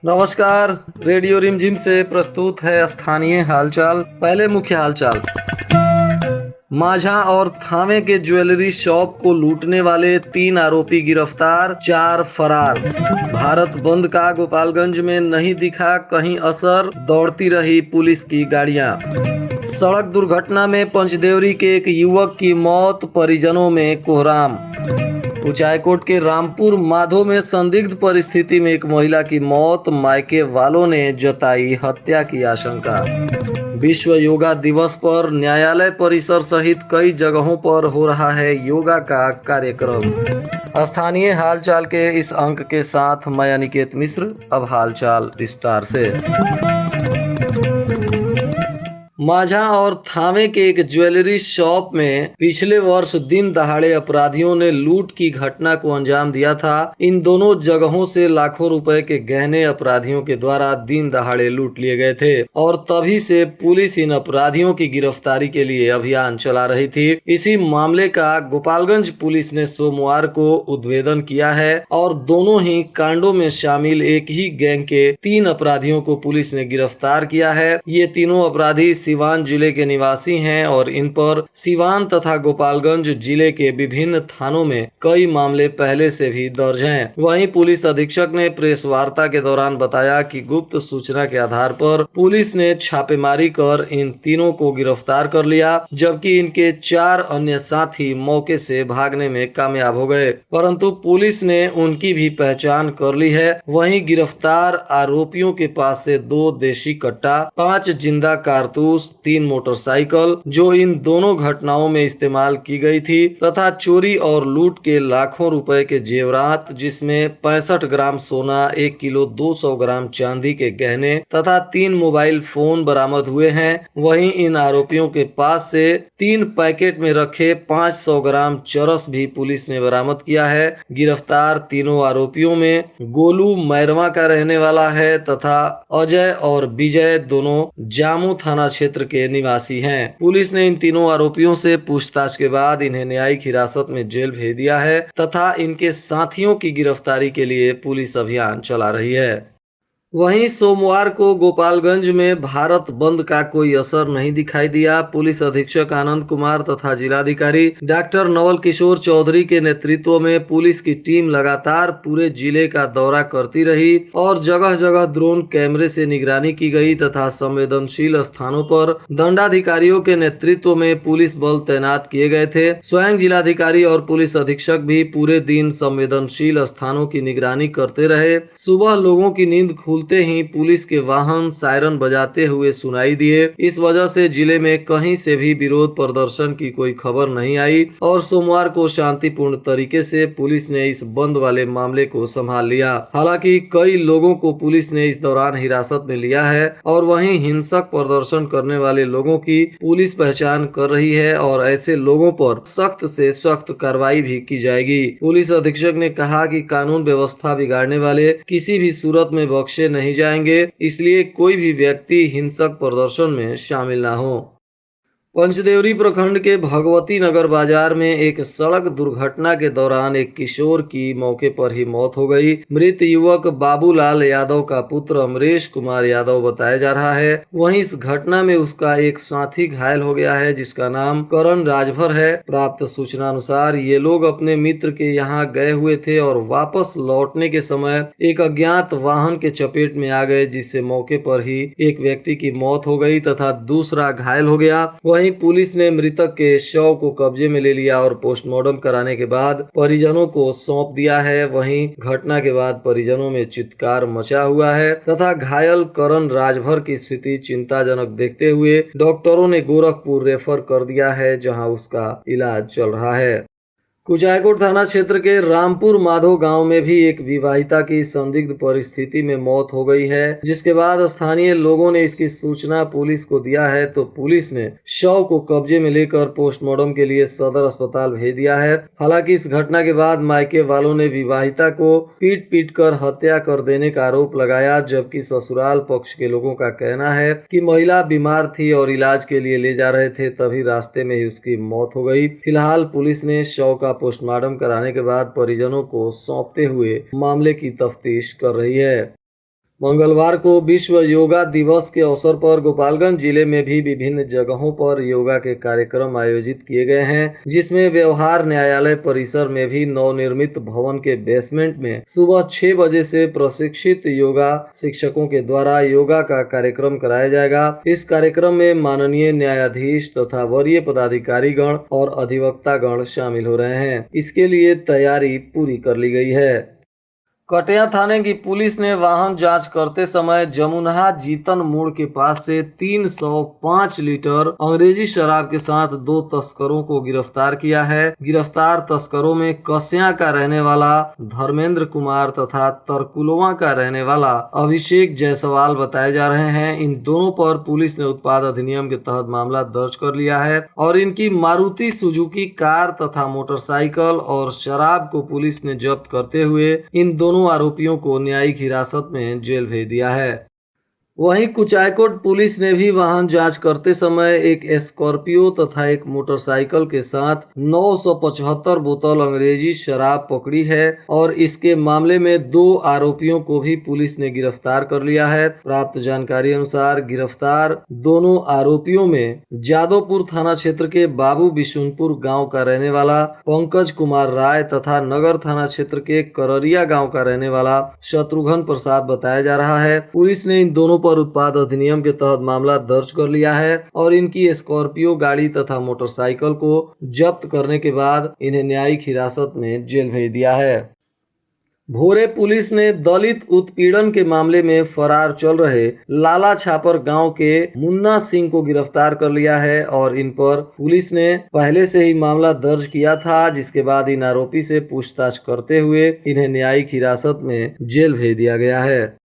नमस्कार। रेडियो रिमझिम से प्रस्तुत है स्थानीय हालचाल। पहले मुख्य हालचाल। माझा और थावे के ज्वेलरी शॉप को लूटने वाले 3 आरोपी गिरफ्तार, 4 फरार। भारत बंद का गोपालगंज में नहीं दिखा कहीं असर, दौड़ती रही पुलिस की गाड़ियां। सड़क दुर्घटना में पंचदेवरी के एक युवक की मौत, परिजनों में कोहराम। कुचायकोट के रामपुर माधो में संदिग्ध परिस्थिति में एक महिला की मौत, मायके वालों ने जताई हत्या की आशंका। विश्व योगा दिवस पर न्यायालय परिसर सहित कई जगहों पर हो रहा है योगा का कार्यक्रम। स्थानीय हालचाल के इस अंक के साथ मैं अनिकेत मिश्र। अब हालचाल विस्तार से। माझा और थावे के एक ज्वेलरी शॉप में पिछले वर्ष दिन दहाड़े अपराधियों ने लूट की घटना को अंजाम दिया था। इन दोनों जगहों से लाखों रुपए के गहने अपराधियों के द्वारा दिन दहाड़े लूट लिए गए थे और तभी से पुलिस इन अपराधियों की गिरफ्तारी के लिए अभियान चला रही थी। इसी मामले का गोपालगंज पुलिस ने सोमवार को उद्भेदन किया है और दोनों ही कांडों में शामिल एक ही गैंग के 3 अपराधियों को पुलिस ने गिरफ्तार किया है। ये तीनों अपराधी सिवान जिले के निवासी हैं और इन पर सिवान तथा गोपालगंज जिले के विभिन्न थानों में कई मामले पहले से भी दर्ज हैं। वहीं पुलिस अधीक्षक ने प्रेस वार्ता के दौरान बताया कि गुप्त सूचना के आधार पर पुलिस ने छापेमारी कर इन तीनों को गिरफ्तार कर लिया, जबकि इनके 4 अन्य साथी मौके से भागने में कामयाब हो गए, परंतु पुलिस ने उनकी भी पहचान कर ली है। वहीं गिरफ्तार आरोपियों के पास से 2 देशी कट्टा, 5 जिंदा कारतूस, 3 मोटरसाइकिल जो इन दोनों घटनाओं में इस्तेमाल की गई थी तथा चोरी और लूट के लाखों रुपए के जेवरात, जिसमें 65 ग्राम सोना, 1 किलो 200 ग्राम चांदी के गहने तथा 3 मोबाइल फोन बरामद हुए हैं। वहीं इन आरोपियों के पास से 3 पैकेट में रखे 500 ग्राम चरस भी पुलिस ने बरामद किया है। गिरफ्तार तीनों आरोपियों में गोलू मैरवा का रहने वाला है तथा अजय और विजय दोनों जामू थाना क्षेत्र के निवासी हैं। पुलिस ने इन तीनों आरोपियों से पूछताछ के बाद इन्हें न्यायिक हिरासत में जेल भेज दिया है तथा इनके साथियों की गिरफ्तारी के लिए पुलिस अभियान चला रही है। वहीं सोमवार को गोपालगंज में भारत बंद का कोई असर नहीं दिखाई दिया। पुलिस अधीक्षक आनंद कुमार तथा जिलाधिकारी डॉक्टर नवल किशोर चौधरी के नेतृत्व में पुलिस की टीम लगातार पूरे जिले का दौरा करती रही और जगह जगह ड्रोन कैमरे से निगरानी की गई तथा संवेदनशील स्थानों पर दंडाधिकारियों के नेतृत्व में पुलिस बल तैनात किए गए थे। स्वयं जिलाधिकारी और पुलिस अधीक्षक भी पूरे दिन संवेदनशील स्थानों की निगरानी करते रहे। सुबह लोगों की नींद खुलते ही पुलिस के वाहन सायरन बजाते हुए सुनाई दिए। इस वजह से जिले में कहीं से भी विरोध प्रदर्शन की कोई खबर नहीं आई और सोमवार को शांतिपूर्ण तरीके से पुलिस ने इस बंद वाले मामले को संभाल लिया। हालांकि कई लोगों को पुलिस ने इस दौरान हिरासत में लिया है और वहीं हिंसक प्रदर्शन करने वाले लोगों की पुलिस पहचान कर रही है और ऐसे लोगों पर सख्त से सख्त कार्रवाई भी की जाएगी। पुलिस अधीक्षक ने कहा कि कानून व्यवस्था बिगाड़ने वाले किसी भी सूरत में बख्शे नहीं जाएंगे, इसलिए कोई भी व्यक्ति हिंसक प्रदर्शन में शामिल ना हो। पंचदेवरी प्रखंड के भगवती नगर बाजार में एक सड़क दुर्घटना के दौरान एक किशोर की मौके पर ही मौत हो गई। मृत युवक बाबूलाल यादव का पुत्र अमरेश कुमार यादव बताया जा रहा है। वहीं इस घटना में उसका एक साथी घायल हो गया है जिसका नाम करण राजभर है। प्राप्त सूचना अनुसार ये लोग अपने मित्र के यहाँ गए हुए थे और वापस लौटने के समय एक अज्ञात वाहन के चपेट में आ गए, जिससे मौके पर ही एक व्यक्ति की मौत हो गई तथा दूसरा घायल हो गया। वहीं पुलिस ने मृतक के शव को कब्जे में ले लिया और पोस्टमार्टम कराने के बाद परिजनों को सौंप दिया है। वहीं घटना के बाद परिजनों में चित्कार मचा हुआ है तथा घायल करण राजभर की स्थिति चिंताजनक देखते हुए डॉक्टरों ने गोरखपुर रेफर कर दिया है, जहां उसका इलाज चल रहा है। कुचायकोट थाना क्षेत्र के रामपुर माधो गांव में भी एक विवाहिता की संदिग्ध परिस्थिति में मौत हो गई है, जिसके बाद स्थानीय लोगों ने इसकी सूचना पुलिस को दिया है तो पुलिस ने शव को कब्जे में लेकर पोस्टमार्टम के लिए सदर अस्पताल भेज दिया है। हालांकि इस घटना के बाद मायके वालों ने विवाहिता को पीट पीट कर हत्या कर देने का आरोप लगाया, जबकि ससुराल पक्ष के लोगों का कहना है कि महिला बीमार थी और इलाज के लिए ले जा रहे थे, तभी रास्ते में ही उसकी मौत हो गई। फिलहाल पुलिस ने शव का पोस्टमार्टम कराने के बाद परिजनों को सौंपते हुए मामले की तफ्तीश कर रही है। मंगलवार को विश्व योगा दिवस के अवसर पर गोपालगंज जिले में भी विभिन्न जगहों पर योगा के कार्यक्रम आयोजित किए गए हैं, जिसमें व्यवहार न्यायालय परिसर में भी नवनिर्मित भवन के बेसमेंट में सुबह 6 बजे से प्रशिक्षित योगा शिक्षकों के द्वारा योगा का कार्यक्रम कराया जाएगा। इस कार्यक्रम में माननीय न्यायाधीश तथा वरीय पदाधिकारीगण और अधिवक्तागण शामिल हो रहे हैं। इसके लिए तैयारी पूरी कर ली गई है। कटिया थाने की पुलिस ने वाहन जांच करते समय जमुनहा जीतन मोड़ के पास से 305 लीटर अंग्रेजी शराब के साथ 2 तस्करों को गिरफ्तार किया है। गिरफ्तार तस्करों में कस्या का रहने वाला धर्मेंद्र कुमार तथा तरकुलवा का रहने वाला अभिषेक जायसवाल बताए जा रहे हैं। इन दोनों पर पुलिस ने उत्पाद अधिनियम के तहत मामला दर्ज कर लिया है और इनकी मारुति सुजुकी कार तथा मोटरसाइकिल और शराब को पुलिस ने जब्त करते हुए इन दोनों आरोपियों को न्यायिक हिरासत में जेल भेज दिया है। वहीं कुचायकोट पुलिस ने भी वाहन जांच करते समय एक स्कॉर्पियो तथा एक मोटरसाइकिल के साथ 975 बोतल अंग्रेजी शराब पकड़ी है और इसके मामले में 2 आरोपियों को भी पुलिस ने गिरफ्तार कर लिया है। प्राप्त जानकारी अनुसार गिरफ्तार दोनों आरोपियों में जादवपुर थाना क्षेत्र के बाबू बिशुनपुर गांव का रहने वाला पंकज कुमार राय तथा नगर थाना क्षेत्र के कररिया गांव का रहने वाला शत्रुघ्न प्रसाद बताया जा रहा है। पुलिस ने इन दोनों पर उत्पाद अधिनियम के तहत मामला दर्ज कर लिया है और इनकी स्कॉर्पियो गाड़ी तथा मोटरसाइकिल को जब्त करने के बाद इन्हें न्यायिक हिरासत में जेल भेज दिया है। भोरे पुलिस ने दलित उत्पीड़न के मामले में फरार चल रहे लाला छापर गांव के मुन्ना सिंह को गिरफ्तार कर लिया है और इन पर पुलिस ने पहले से ही मामला दर्ज किया था, जिसके बाद इन आरोपी से पूछताछ करते हुए इन्हें न्यायिक हिरासत में जेल भेज दिया गया है।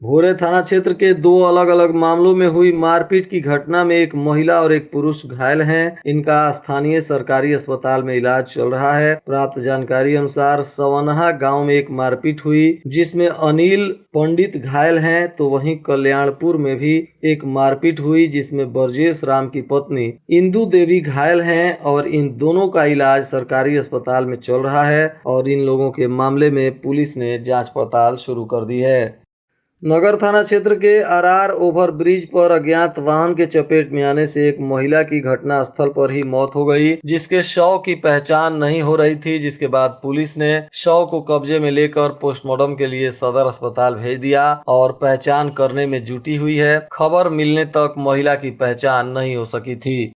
भोरे थाना क्षेत्र के 2 अलग अलग मामलों में हुई मारपीट की घटना में एक महिला और एक पुरुष घायल हैं। इनका स्थानीय सरकारी अस्पताल में इलाज चल रहा है। प्राप्त जानकारी अनुसार सवनहा गांव में एक मारपीट हुई जिसमें अनिल पंडित घायल हैं, तो वहीं कल्याणपुर में भी एक मारपीट हुई जिसमें ब्रजेश राम की पत्नी इंदु देवी घायल हैं और इन दोनों का इलाज सरकारी अस्पताल में चल रहा है और इन लोगों के मामले में पुलिस ने जाँच पड़ताल शुरू कर दी है। नगर थाना क्षेत्र के आरआर ओवर ब्रिज पर अज्ञात वाहन के चपेट में आने से एक महिला की घटना स्थल पर ही मौत हो गई, जिसके शव की पहचान नहीं हो रही थी, जिसके बाद पुलिस ने शव को कब्जे में लेकर पोस्टमार्टम के लिए सदर अस्पताल भेज दिया और पहचान करने में जुटी हुई है। खबर मिलने तक महिला की पहचान नहीं हो सकी थी।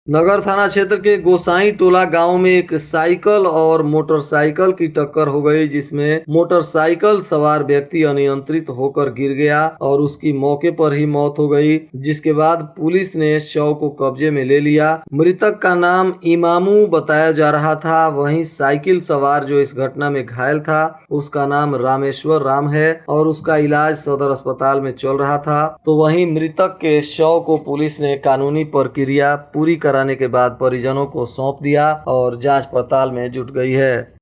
नगर थाना क्षेत्र के गोसाई टोला गांव में एक साइकिल और मोटरसाइकिल की टक्कर हो गई, जिसमें मोटरसाइकिल सवार व्यक्ति अनियंत्रित होकर गिर गया और उसकी मौके पर ही मौत हो गई, जिसके बाद पुलिस ने शव को कब्जे में ले लिया। मृतक का नाम इमामू बताया जा रहा था। वहीं साइकिल सवार जो इस घटना में घायल था उसका नाम रामेश्वर राम है और उसका इलाज सदर अस्पताल में चल रहा था। तो वहीं मृतक के शव को पुलिस ने कानूनी प्रक्रिया पूरी कराने के बाद परिजनों को सौंप दिया और जांच पड़ताल में जुट गई है।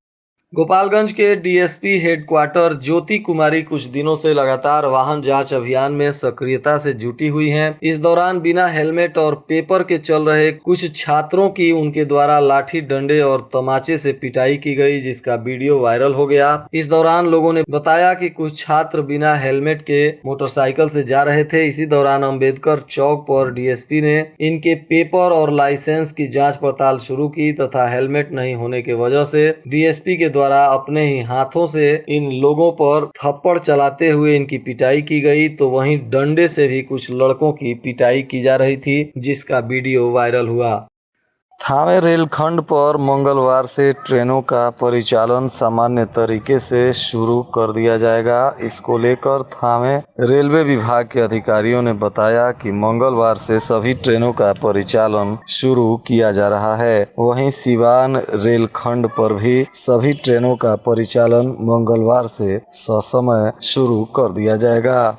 गोपालगंज के डीएसपी हेडक्वार्टर ज्योति कुमारी कुछ दिनों से लगातार वाहन जांच अभियान में सक्रियता से जुटी हुई हैं। इस दौरान बिना हेलमेट और पेपर के चल रहे कुछ छात्रों की उनके द्वारा लाठी डंडे और तमाचे से पिटाई की गई, जिसका वीडियो वायरल हो गया। इस दौरान लोगों ने बताया कि कुछ छात्र बिना हेलमेट के मोटरसाइकिल से जा रहे थे। इसी दौरान अम्बेडकर चौक पर डीएसपी ने इनके पेपर और लाइसेंस की जाँच पड़ताल शुरू की तथा हेलमेट नहीं होने की वजह से डीएसपी के द्वारा अपने ही हाथों से इन लोगों पर थप्पड़ चलाते हुए इनकी पिटाई की गई। तो वहीं डंडे से भी कुछ लड़कों की पिटाई की जा रही थी, जिसका वीडियो वायरल हुआ। थावे रेलखंड पर मंगलवार से ट्रेनों का परिचालन सामान्य तरीके से शुरू कर दिया जाएगा। इसको लेकर थावे रेलवे विभाग के अधिकारियों ने बताया कि मंगलवार से सभी ट्रेनों का परिचालन शुरू किया जा रहा है। वहीं सिवान रेलखंड पर भी सभी ट्रेनों का परिचालन मंगलवार से ससमय शुरू कर दिया जाएगा।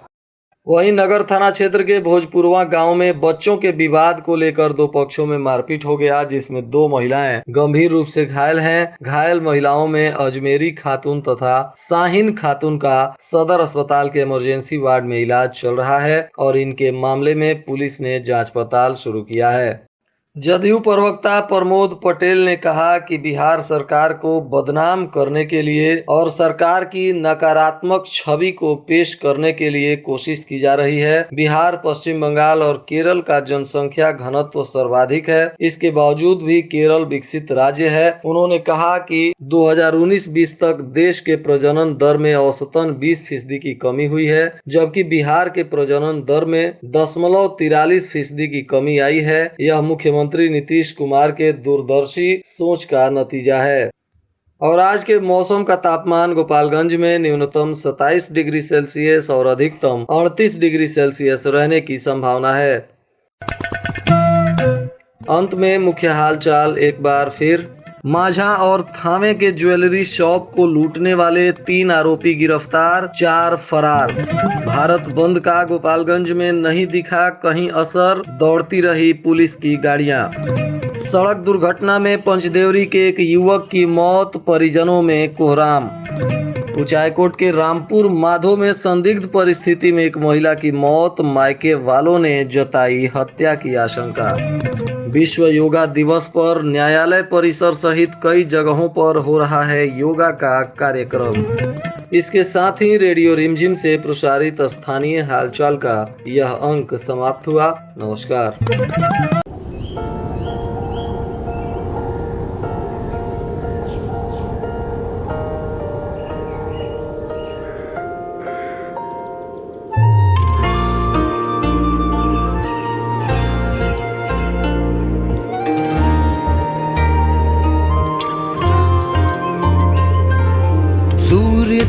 वहीं नगर थाना क्षेत्र के भोजपुरवा गांव में बच्चों के विवाद को लेकर 2 पक्षों में मारपीट हो गया, जिसमें 2 महिलाएं गंभीर रूप से घायल हैं। घायल महिलाओं में अजमेरी खातून तथा शाहीन खातून का सदर अस्पताल के इमरजेंसी वार्ड में इलाज चल रहा है और इनके मामले में पुलिस ने जांच पड़ताल शुरू किया है। जदयू प्रवक्ता प्रमोद पटेल ने कहा कि बिहार सरकार को बदनाम करने के लिए और सरकार की नकारात्मक छवि को पेश करने के लिए कोशिश की जा रही है। बिहार, पश्चिम बंगाल और केरल का जनसंख्या घनत्व सर्वाधिक है, इसके बावजूद भी केरल विकसित राज्य है। उन्होंने कहा कि 2019-20 तक देश के प्रजनन दर में औसतन 20% की कमी हुई है, जबकि बिहार के प्रजनन दर में 0.43% की कमी आई है। यह मुख्यमंत्री नीतीश कुमार के दूरदर्शी सोच का नतीजा है। और आज के मौसम का तापमान गोपालगंज में न्यूनतम 27 डिग्री सेल्सियस और अधिकतम 38 डिग्री सेल्सियस रहने की संभावना है। अंत में मुख्य हालचाल एक बार फिर। माझा और थावे के ज्वेलरी शॉप को लूटने वाले 3 आरोपी गिरफ्तार, 4 फरार। भारत बंद का गोपालगंज में नहीं दिखा कहीं असर, दौड़ती रही पुलिस की गाड़ियां। सड़क दुर्घटना में पंचदेवरी के एक युवक की मौत, परिजनों में कोहराम। कुचायकोट के रामपुर माधो में संदिग्ध परिस्थिति में एक महिला की मौत, मायके वालों ने जताई हत्या की आशंका। विश्व योगा दिवस पर न्यायालय परिसर सहित कई जगहों पर हो रहा है योगा का कार्यक्रम। इसके साथ ही रेडियो रिमझिम से प्रसारित स्थानीय हालचाल का यह अंक समाप्त हुआ। नमस्कार।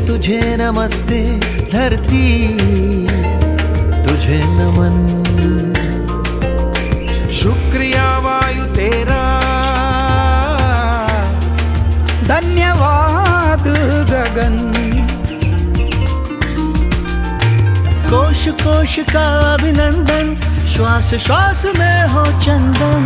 तुझे नमस्ते, धरती तुझे नमन, शुक्रिया वायु तेरा, धन्यवाद गगन, कोश कोश का अभिनंदन, श्वास श्वास में हो चंदन।